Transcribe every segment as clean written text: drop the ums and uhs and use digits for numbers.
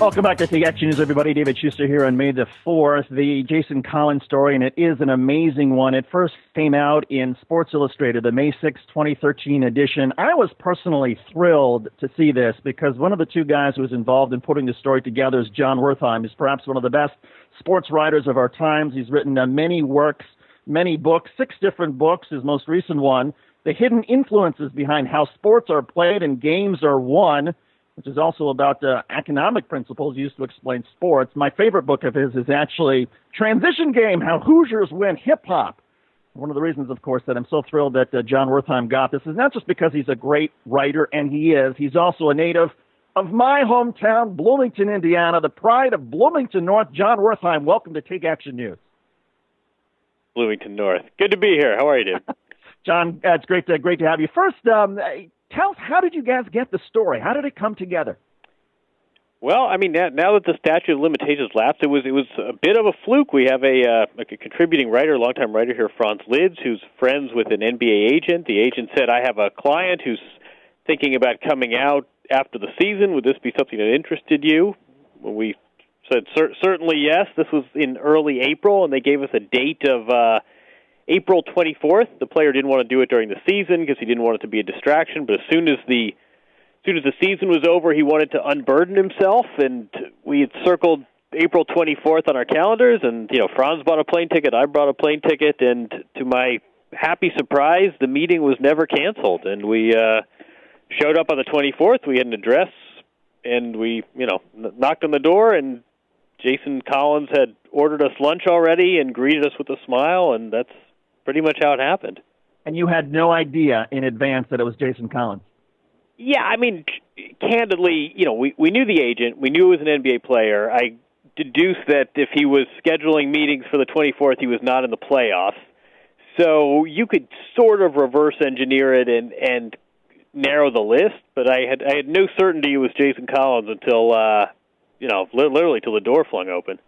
Welcome back to Take Action News, everybody. David Shuster here on May the 4th. The Jason Collins story, and it is an amazing one. It first came out in Sports Illustrated, the May 6, 2013 edition. I was personally thrilled to see this because one of the two guys who was involved in putting the story together is Jon Wertheim. He's perhaps one of the best sports writers of our times. He's written many works, many books, 6 different books. His most recent one, The Hidden Influences Behind How Sports Are Played and Games Are Won, which is also about economic principles used to explain sports. My favorite book of his is actually Transition Game, How Hoosiers Win Hip-Hop. One of the reasons, of course, that I'm so thrilled that Jon Wertheim got this is not just because he's a great writer, and he is. He's also a native of my hometown, Bloomington, Indiana, the pride of Bloomington North. Jon Wertheim, welcome to Take Action News. Bloomington North. Good to be here. How are you, Dave? John, it's great to have you. First, tell us, how did you guys get the story? How did it come together? Well, I mean, now that the statute of limitations lapsed, it was a bit of a fluke. We have a contributing writer, longtime writer here, Franz Lidz, who's friends with an NBA agent. The agent said, I have a client who's thinking about coming out after the season. Would this be something that interested you? Well, we said, certainly yes. This was in early April, and they gave us a date of April 24th. The player didn't want to do it during the season because he didn't want it to be a distraction, but as soon as the season was over, he wanted to unburden himself, and we had circled April 24th on our calendars, and Franz bought a plane ticket, I brought a plane ticket, and to my happy surprise, the meeting was never canceled, and we showed up on the 24th. We had an address, and we knocked on the door, and Jason Collins had ordered us lunch already and greeted us with a smile, and that's pretty much how it happened. And you had no idea in advance that it was Jason Collins? Yeah, I mean, candidly, we knew the agent. We knew he was an NBA player. I deduced that if he was scheduling meetings for the 24th, he was not in the playoffs. So you could sort of reverse engineer it and narrow the list, but I had no certainty it was Jason Collins until, literally till the door flung open.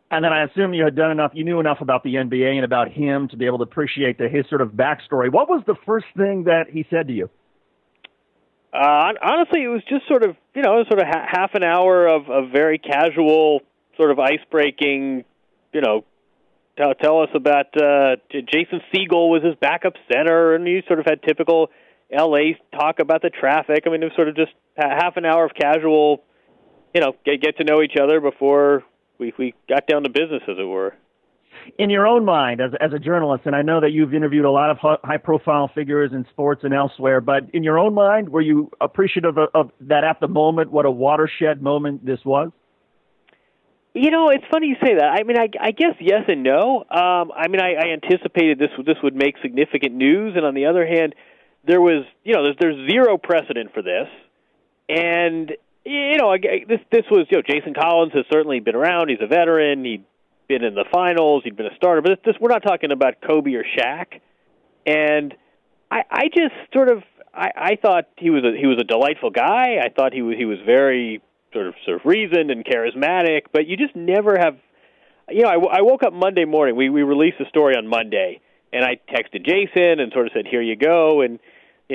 And then I assume you knew enough about the NBA and about him to be able to appreciate his sort of backstory. What was the first thing that he said to you? Honestly, it was just sort of half an hour of very casual, sort of ice-breaking, tell us about Jason Siegel was his backup center, and you sort of had typical L.A. talk about the traffic. I mean, it was sort of just half an hour of casual, get to know each other before we got down to business, as it were. In your own mind, as a journalist, and I know that you've interviewed a lot of high-profile figures in sports and elsewhere, but in your own mind, were you appreciative of that at the moment, what a watershed moment this was? It's funny you say that. I mean, I guess yes and no. I anticipated this would make significant news, and on the other hand, there was, there's zero precedent for this, and this was, Jason Collins has certainly been around. He's a veteran. He'd been in the finals. He'd been a starter. But we're not talking about Kobe or Shaq. And I just sort of I thought he was a delightful guy. I thought he was very sort of reasoned and charismatic. But you just never have. I woke up Monday morning. We released the story on Monday, and I texted Jason and sort of said, "Here you go," and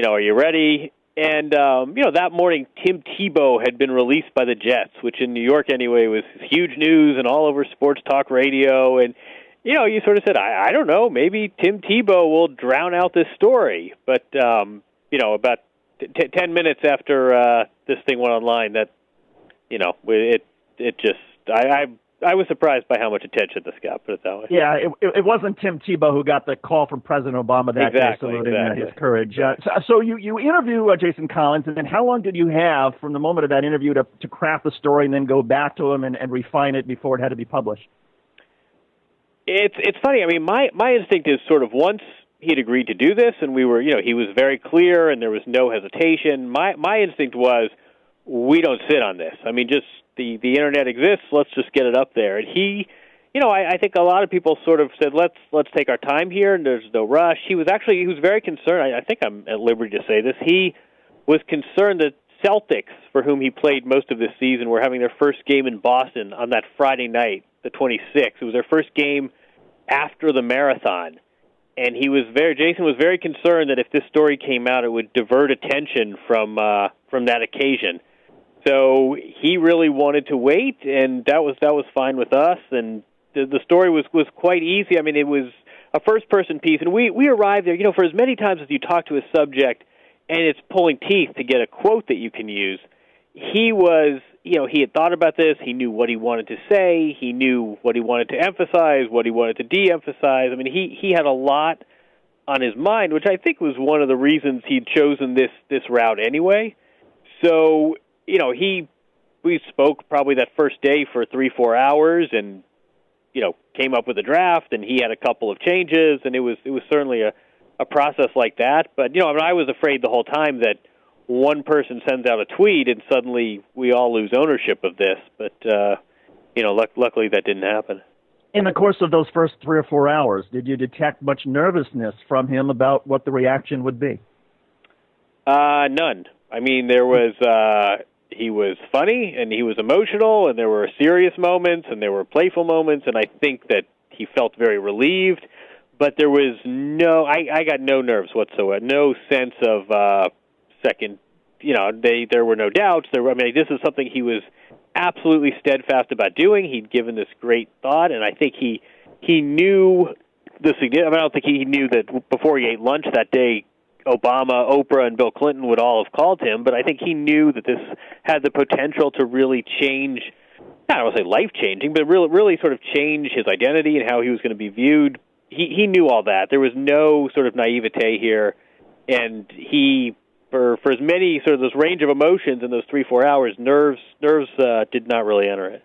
are you ready? And, that morning, Tim Tebow had been released by the Jets, which in New York anyway was huge news and all over sports talk radio. And, you sort of said, I don't know, maybe Tim Tebow will drown out this story. But, about 10 minutes after this thing went online, that, it just, I was surprised by how much attention this got, put it that way. Yeah, it wasn't Tim Tebow who got the call from President Obama that day saluting his courage. So you interview Jason Collins, and then how long did you have from the moment of that interview to craft the story and then go back to him and refine it before it had to be published? It's funny. I mean, my instinct is sort of once he'd agreed to do this, and we were, he was very clear, and there was no hesitation. My instinct was, we don't sit on this. I mean, just the internet exists. Let's just get it up there. And he, I think a lot of people sort of said, let's take our time here, and there's no rush. He was very concerned. I think I'm at liberty to say this. He was concerned that Celtics, for whom he played most of this season, were having their first game in Boston on that Friday night, the 26th. It was their first game after the marathon. And Jason was very concerned that if this story came out, it would divert attention from that occasion. So he really wanted to wait, and that was fine with us. And the story was quite easy. I mean, it was a first-person piece, and we arrived there. For as many times as you talk to a subject, and it's pulling teeth to get a quote that you can use. He was, he had thought about this. He knew what he wanted to say. He knew what he wanted to emphasize, what he wanted to de-emphasize. I mean, he had a lot on his mind, which I think was one of the reasons he'd chosen this route anyway. So, we spoke probably that first day for 3-4 hours, and came up with a draft, and he had a couple of changes, and it was certainly a process like that. But I was afraid the whole time that one person sends out a tweet and suddenly we all lose ownership of this. But luckily that didn't happen. In the course of those first 3 or 4 hours, did you detect much nervousness from him about what the reaction would be? None. I mean, there was. He was funny, and he was emotional, and there were serious moments, and there were playful moments, and I think that he felt very relieved. But there was I got no nerves whatsoever, no sense of second. There were no doubts. This is something he was absolutely steadfast about doing. He'd given this great thought, and I think he knew the significance. I don't think he knew that before he ate lunch that day, Obama, Oprah, and Bill Clinton would all have called him, but I think he knew that this had the potential to really change, I don't want to say life-changing, but really sort of change his identity and how he was going to be viewed. He knew all that. There was no sort of naivete here, and he, for as many sort of this range of emotions in those 3-4 hours, nerves did not really enter it.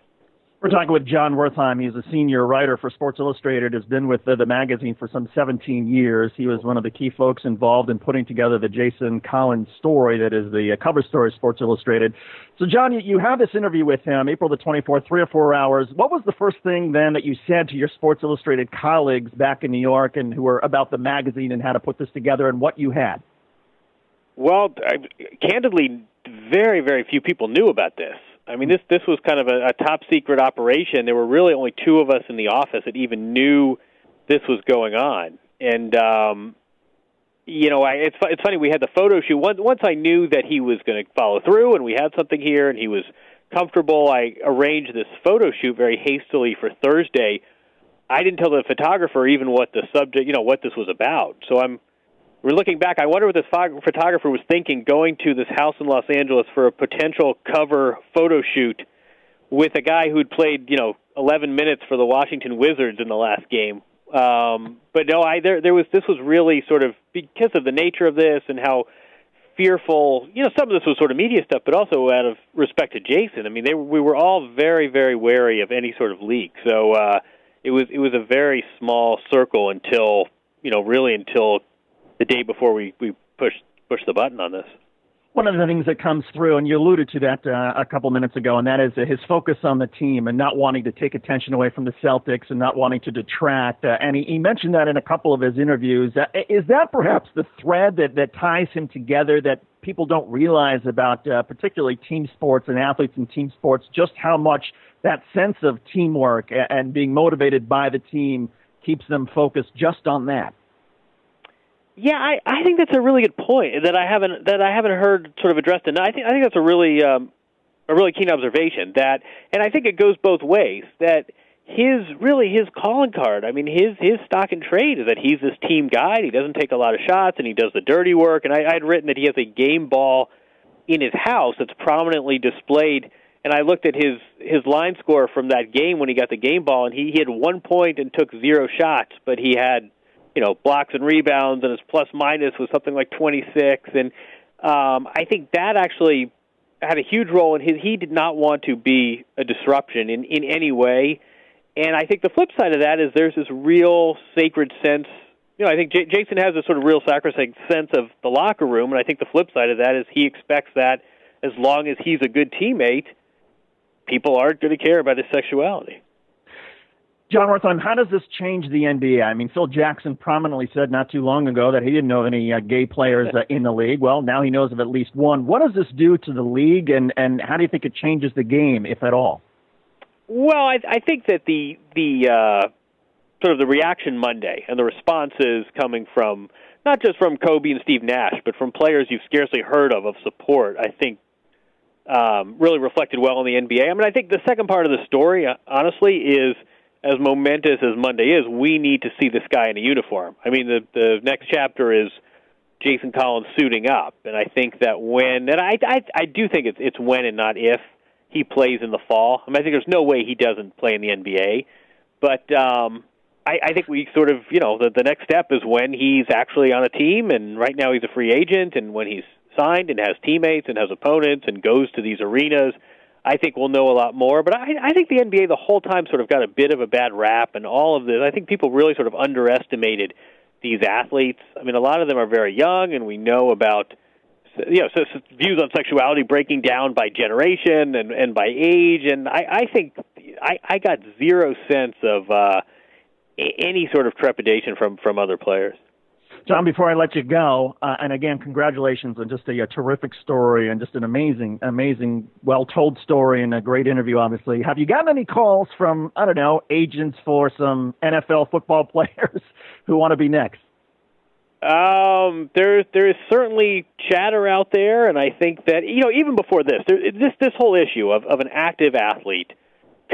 We're talking with Jon Wertheim. He's a senior writer for Sports Illustrated, has been with the magazine for some 17 years. He was one of the key folks involved in putting together the Jason Collins story that is the cover story of Sports Illustrated. So, Jon, you have this interview with him, April the 24th, 3 or 4 hours. What was the first thing then that you said to your Sports Illustrated colleagues back in New York and who were about the magazine and how to put this together and what you had? Well, candidly, very, very few people knew about this. I mean, this was kind of a top-secret operation. There were really only 2 of us in the office that even knew this was going on. And, it's funny, we had the photo shoot. Once I knew that he was going to follow through and we had something here and he was comfortable, I arranged this photo shoot very hastily for Thursday. I didn't tell the photographer even what the subject, what this was about. So we're looking back. I wonder what this photographer was thinking going to this house in Los Angeles for a potential cover photo shoot with a guy who'd played, 11 minutes for the Washington Wizards in the last game. But no, this was really sort of because of the nature of this and how fearful, some of this was sort of media stuff, but also out of respect to Jason. I mean, we were all very, very wary of any sort of leak. So it was a very small circle until the day before we pushed the button on this. One of the things that comes through, and you alluded to that a couple minutes ago, and that is his focus on the team and not wanting to take attention away from the Celtics and not wanting to detract. And he mentioned that in a couple of his interviews. Is that perhaps the thread that ties him together that people don't realize about particularly team sports and athletes in team sports, just how much that sense of teamwork and being motivated by the team keeps them focused just on that? Yeah, I think that's a really good point that I haven't heard sort of addressed. And I think that's a really keen observation. That, and I think it goes both ways. That his calling card. I mean, his stock and trade is that he's this team guy. He doesn't take a lot of shots, and he does the dirty work. And I'd written that he has a game ball in his house that's prominently displayed. And I looked at his line score from that game when he got the game ball, and he had 1 point and took 0 shots, but he had blocks and rebounds, and his plus-minus was something like 26. And I think that actually had a huge role in he did not want to be a disruption in any way. And I think the flip side of that is there's this real sacred sense. I think Jason has this sort of real sacrosanct sense of the locker room, and I think the flip side of that is he expects that as long as he's a good teammate, people aren't going to care about his sexuality. Jon Wertheim, how does this change the NBA? I mean, Phil Jackson prominently said not too long ago that he didn't know of any gay players in the league. Well, now he knows of at least one. What does this do to the league, and how do you think it changes the game, if at all? Well, I think that the sort of the reaction Monday and the responses coming from not just from Kobe and Steve Nash, but from players you've scarcely heard of support, I think really reflected well in the NBA. I mean, I think the second part of the story, honestly, is as momentous as Monday is, we need to see this guy in a uniform. I mean, the next chapter is Jason Collins suiting up, and I think that when, and I do think it's when and not if he plays in the fall. I mean, I think there's no way he doesn't play in the NBA, but I think we sort of, the next step is when he's actually on a team, and right now he's a free agent, and when he's signed and has teammates and has opponents and goes to these arenas, I think we'll know a lot more. But I think the NBA the whole time sort of got a bit of a bad rap, and all of this, I think people really sort of underestimated these athletes. I mean, a lot of them are very young, and we know about so views on sexuality breaking down by generation and by age, and I think I got zero sense of any sort of trepidation from other players. Jon, before I let you go, and again, congratulations on just a terrific story and just an amazing, well-told story and a great interview, obviously. Have you gotten any calls from, I don't know, agents for some NFL football players who want to be next? There is certainly chatter out there, and I think that, even before this whole issue of an active athlete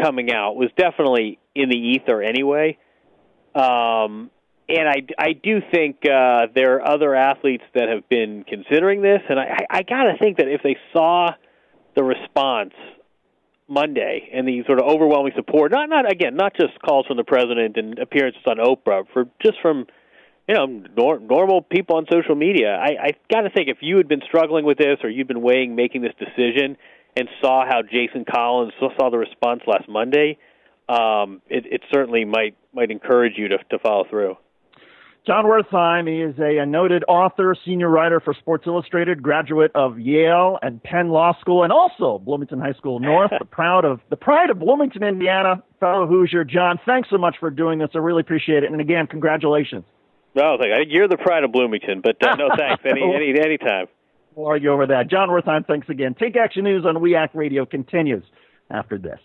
coming out was definitely in the ether anyway. And I do think there are other athletes that have been considering this, and I got to think that if they saw the response Monday and the sort of overwhelming support, not just calls from the president and appearances on Oprah, from normal people on social media, I got to think if you had been struggling with this or you'd been weighing making this decision and saw how Jason Collins saw the response last Monday, it certainly might encourage you to follow through. Jon Wertheim, he is a noted author, senior writer for Sports Illustrated, graduate of Yale and Penn Law School, and also Bloomington High School North, the pride of Bloomington, Indiana, fellow Hoosier. Jon, thanks so much for doing this. I really appreciate it. And again, congratulations. No, you're the pride of Bloomington, but no thanks. Anytime. We'll argue over that. Jon Wertheim, thanks again. Take Action News on WEAC Radio continues after this.